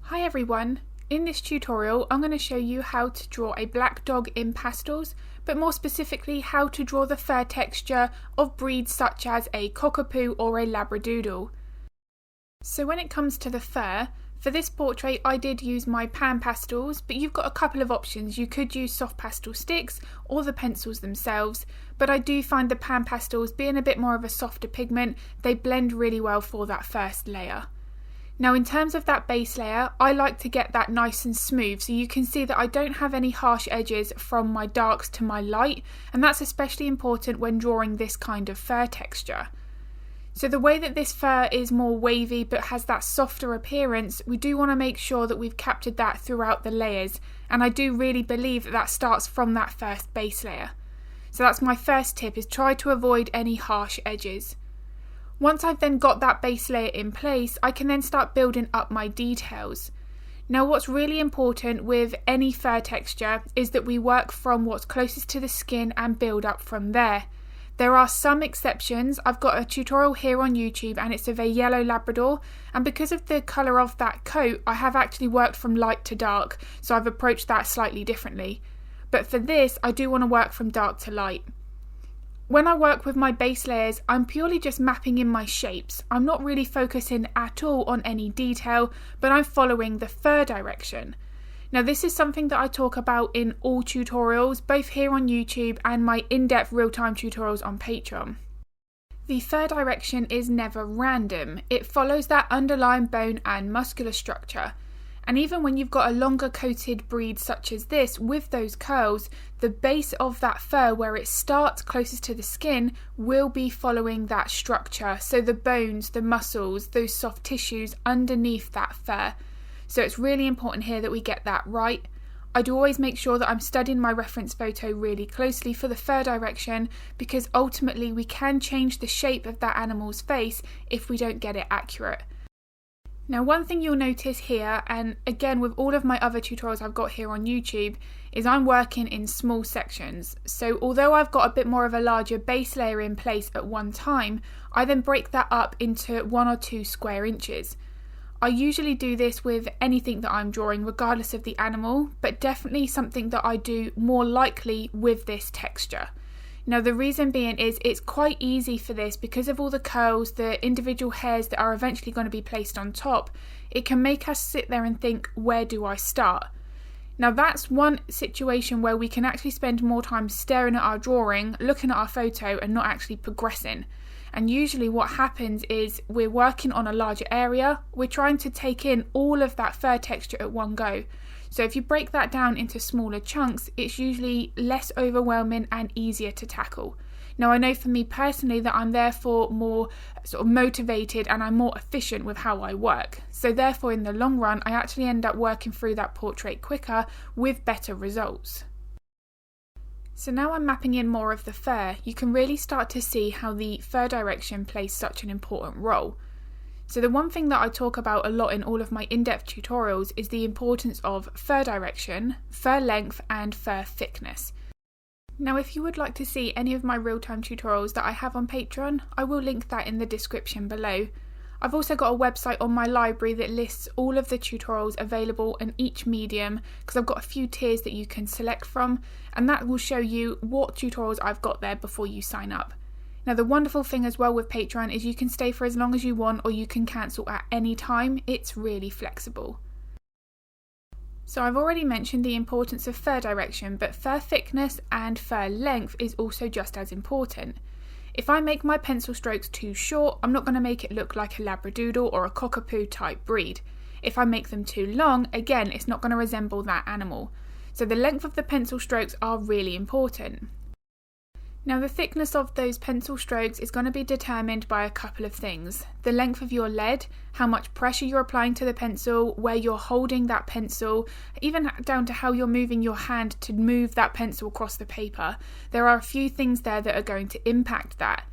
Hi everyone, in this tutorial I'm going to show you how to draw a black dog in pastels, but more specifically how to draw the fur texture of breeds such as a Cockapoo or a Labradoodle. So when it comes to the fur, for this portrait I did use my pan pastels, but you've got a couple of options. You could use soft pastel sticks or the pencils themselves, but I do find the pan pastels being a bit more of a softer pigment, they blend really well for that first layer. Now in terms of that base layer, I like to get that nice and smooth, so you can see that I don't have any harsh edges from my darks to my light, and that's especially important when drawing this kind of fur texture. So the way that this fur is more wavy but has that softer appearance, we do want to make sure that we've captured that throughout the layers, and I do really believe that that starts from that first base layer. So that's my first tip, is try to avoid any harsh edges. Once I've then got that base layer in place, I can then start building up my details. Now what's really important with any fur texture is that we work from what's closest to the skin and build up from there. There are some exceptions. I've got a tutorial here on YouTube and it's of a yellow Labrador, and because of the colour of that coat I have actually worked from light to dark, so I've approached that slightly differently. But for this I do want to work from dark to light. When I work with my base layers, I'm purely just mapping in my shapes. I'm not really focusing at all on any detail, but I'm following the fur direction. Now this is something that I talk about in all tutorials, both here on YouTube and my in-depth real-time tutorials on Patreon. The fur direction is never random. It follows that underlying bone and muscular structure. And even when you've got a longer coated breed such as this with those curls, the base of that fur where it starts closest to the skin will be following that structure. So the bones, the muscles, those soft tissues underneath that fur. So it's really important here that we get that right. I do always make sure that I'm studying my reference photo really closely for the fur direction, because ultimately we can change the shape of that animal's face if we don't get it accurate. Now one thing you'll notice here, and again with all of my other tutorials I've got here on YouTube, is I'm working in small sections. So although I've got a bit more of a larger base layer in place at one time, I then break that up into 1 or 2 square inches. I usually do this with anything that I'm drawing regardless of the animal, but definitely something that I do more likely with this texture. Now the reason being is it's quite easy for this because of all the curls, the individual hairs that are eventually going to be placed on top. It can make us sit there and think, where do I start? Now that's one situation where we can actually spend more time staring at our drawing, looking at our photo and not actually progressing. And usually what happens is we're working on a larger area, we're trying to take in all of that fur texture at one go. So if you break that down into smaller chunks, it's usually less overwhelming and easier to tackle. Now I know for me personally that I'm therefore more sort of motivated and I'm more efficient with how I work. So therefore in the long run I actually end up working through that portrait quicker with better results. So now I'm mapping in more of the fur, you can really start to see how the fur direction plays such an important role. So the one thing that I talk about a lot in all of my in-depth tutorials is the importance of fur direction, fur length and fur thickness. Now if you would like to see any of my real-time tutorials that I have on Patreon, I will link that in the description below. I've also got a website on my library that lists all of the tutorials available in each medium, because I've got a few tiers that you can select from, and that will show you what tutorials I've got there before you sign up. Now the wonderful thing as well with Patreon is you can stay for as long as you want or you can cancel at any time. It's really flexible. So I've already mentioned the importance of fur direction, but fur thickness and fur length is also just as important. If I make my pencil strokes too short, I'm not going to make it look like a Labradoodle or a Cockapoo type breed. If I make them too long, again, it's not going to resemble that animal. So the length of the pencil strokes are really important. Now the thickness of those pencil strokes is going to be determined by a couple of things. The length of your lead, how much pressure you're applying to the pencil, where you're holding that pencil, even down to how you're moving your hand to move that pencil across the paper. There are a few things there that are going to impact that.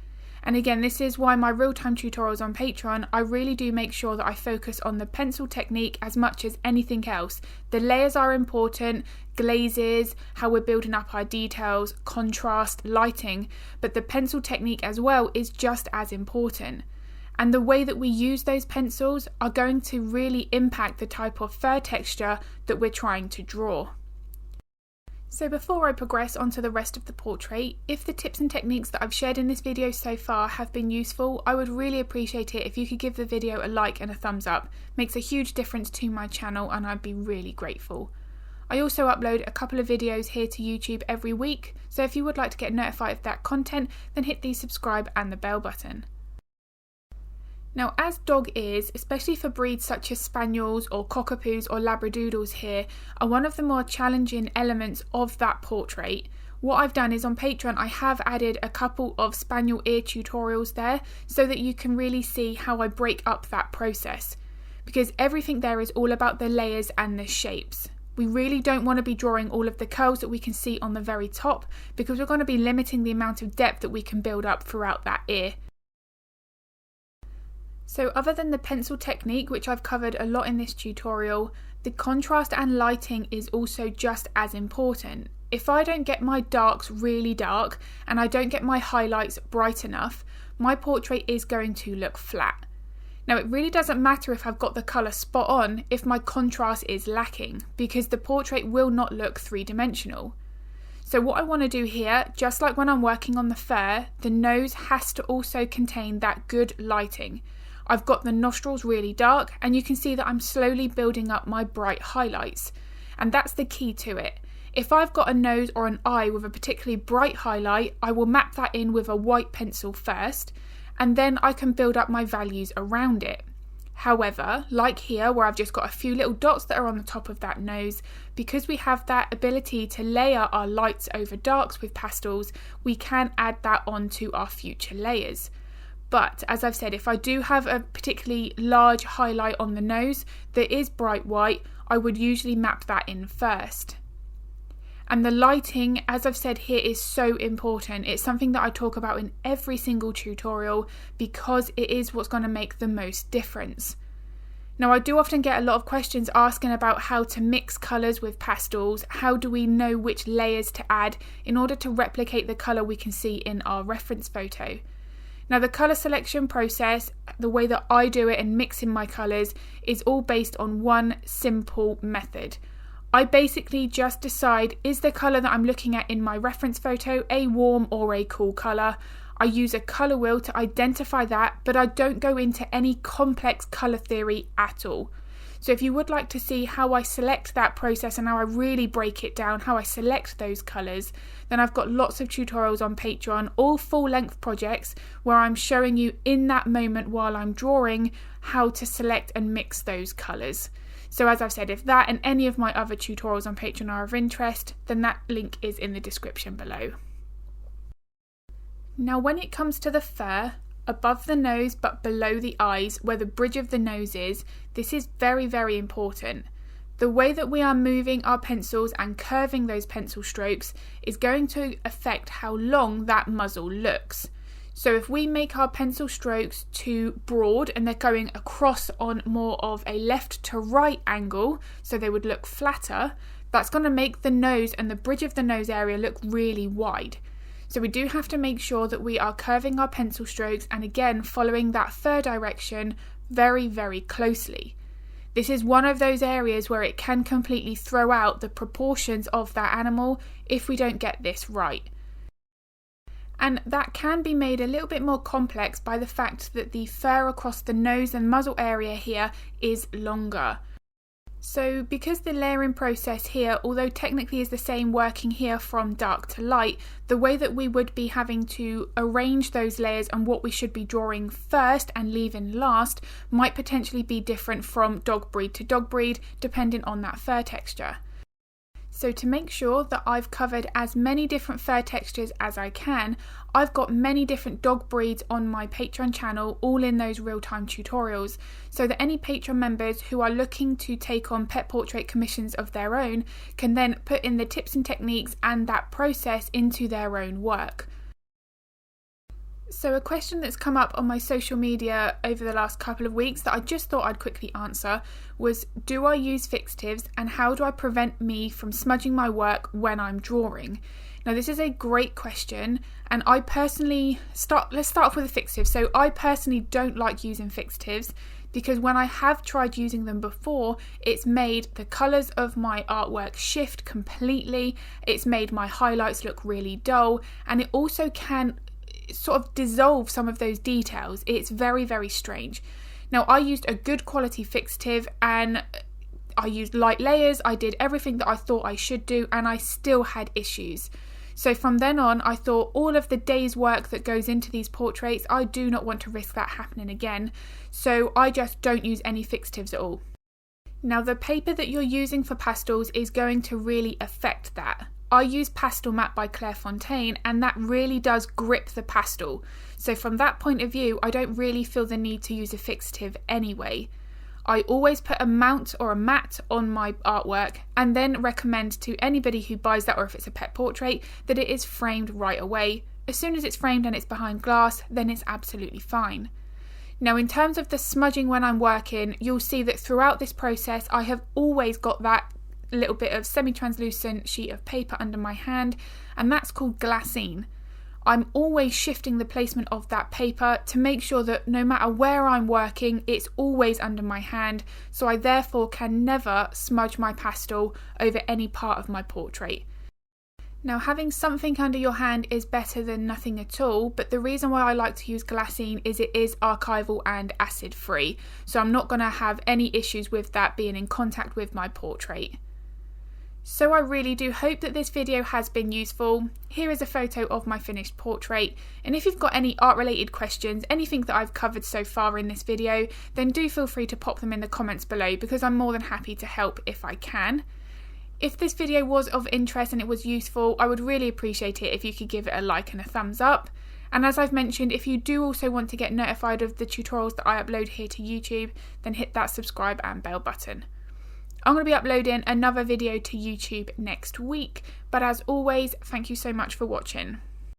And again, this is why my real-time tutorials on Patreon, I really do make sure that I focus on the pencil technique as much as anything else. The layers are important, glazes, how we're building up our details, contrast, lighting, but the pencil technique as well is just as important. and the way that we use those pencils are going to really impact the type of fur texture that we're trying to draw. So before I progress onto the rest of the portrait, if the tips and techniques that I've shared in this video so far have been useful, I would really appreciate it if you could give the video a like and a thumbs up. It makes a huge difference to my channel and I'd be really grateful. I also upload a couple of videos here to YouTube every week, so if you would like to get notified of that content, then hit the subscribe and the bell button. Now, as dog ears, especially for breeds such as Spaniels or Cockerpoos or Labradoodles here, are one of the more challenging elements of that portrait. What I've done is on Patreon I have added a couple of Spaniel ear tutorials there so that you can really see how I break up that process. Because everything there is all about the layers and the shapes. We really don't want to be drawing all of the curls that we can see on the very top because we're going to be limiting the amount of depth that we can build up throughout that ear. So other than the pencil technique, which I've covered a lot in this tutorial, the contrast and lighting is also just as important. If I don't get my darks really dark and I don't get my highlights bright enough, my portrait is going to look flat. Now it really doesn't matter if I've got the colour spot on if my contrast is lacking, because the portrait will not look three-dimensional. So what I want to do here, just like when I'm working on the fur, the nose has to also contain that good lighting. I've got the nostrils really dark and you can see that I'm slowly building up my bright highlights. And that's the key to it. If I've got a nose or an eye with a particularly bright highlight, I will map that in with a white pencil first, and then I can build up my values around it. However, like here where I've just got a few little dots that are on the top of that nose, because we have that ability to layer our lights over darks with pastels, we can add that onto our future layers. But as I've said, if I do have a particularly large highlight on the nose that is bright white, I would usually map that in first. And the lighting, as I've said here, is so important. It's something that I talk about in every single tutorial because it is what's going to make the most difference. Now, I do often get a lot of questions asking about how to mix colours with pastels. How do we know which layers to add in order to replicate the colour we can see in our reference photo? Now, the colour selection process, the way that I do it and mixing my colours, is all based on one simple method. I basically just decide, is the colour that I'm looking at in my reference photo a warm or a cool colour? I use a colour wheel to identify that, but I don't go into any complex colour theory at all. So if you would like to see how I select that process and how I really break it down, how I select those colours, then I've got lots of tutorials on Patreon, all full-length projects where I'm showing you in that moment while I'm drawing how to select and mix those colours. So as I've said, if that and any of my other tutorials on Patreon are of interest, then that link is in the description below. Now when it comes to the fur, above the nose but below the eyes, where the bridge of the nose is, this is very, very important. The way that we are moving our pencils and curving those pencil strokes is going to affect how long that muzzle looks. So if we make our pencil strokes too broad and they're going across on more of a left to right angle, so they would look flatter, that's going to make the nose and the bridge of the nose area look really wide. So we do have to make sure that we are curving our pencil strokes and again following that fur direction very, very closely. This is one of those areas where it can completely throw out the proportions of that animal if we don't get this right. And that can be made a little bit more complex by the fact that the fur across the nose and muzzle area here is longer. So because the layering process here, although technically is the same working here from dark to light, the way that we would be having to arrange those layers and what we should be drawing first and leaving last might potentially be different from dog breed to dog breed, depending on that fur texture. So to make sure that I've covered as many different fur textures as I can, I've got many different dog breeds on my Patreon channel, all in those real-time tutorials, so that any Patreon members who are looking to take on pet portrait commissions of their own can then put in the tips and techniques and that process into their own work. So a question that's come up on my social media over the last couple of weeks that I just thought I'd quickly answer was, do I use fixatives and how do I prevent me from smudging my work when I'm drawing? Now this is a great question, and I personally, let's start off with the fixatives. So I personally don't like using fixatives because when I have tried using them before, it's made the colours of my artwork shift completely, it's made my highlights look really dull, and it also can sort of dissolve some of those details. It's very, very strange. Now I used a good quality fixative and I used light layers, I did everything that I thought I should do, and I still had issues. So from then on, I thought all of the day's work that goes into these portraits, I do not want to risk that happening again. So I just don't use any fixatives at all. Now the paper that you're using for pastels is going to really affect that. I use Pastelmat by Clairefontaine, and that really does grip the pastel. So from that point of view, I don't really feel the need to use a fixative anyway. I always put a mount or a mat on my artwork and then recommend to anybody who buys that, or if it's a pet portrait, that it is framed right away. As soon as it's framed and it's behind glass, then it's absolutely fine. Now in terms of the smudging when I'm working, you'll see that throughout this process I have always got that little bit of semi-translucent sheet of paper under my hand, and that's called glassine. I'm always shifting the placement of that paper to make sure that no matter where I'm working, it's always under my hand, so I therefore can never smudge my pastel over any part of my portrait. Now having something under your hand is better than nothing at all, but the reason why I like to use glassine is it is archival and acid free, so I'm not going to have any issues with that being in contact with my portrait. So I really do hope that this video has been useful. Here is a photo of my finished portrait, and if you've got any art related questions, anything that I've covered so far in this video, then do feel free to pop them in the comments below because I'm more than happy to help if I can. If this video was of interest and it was useful, I would really appreciate it if you could give it a like and a thumbs up. And as I've mentioned, if you do also want to get notified of the tutorials that I upload here to YouTube, then hit that subscribe and bell button. I'm going to be uploading another video to YouTube next week, but as always, thank you so much for watching.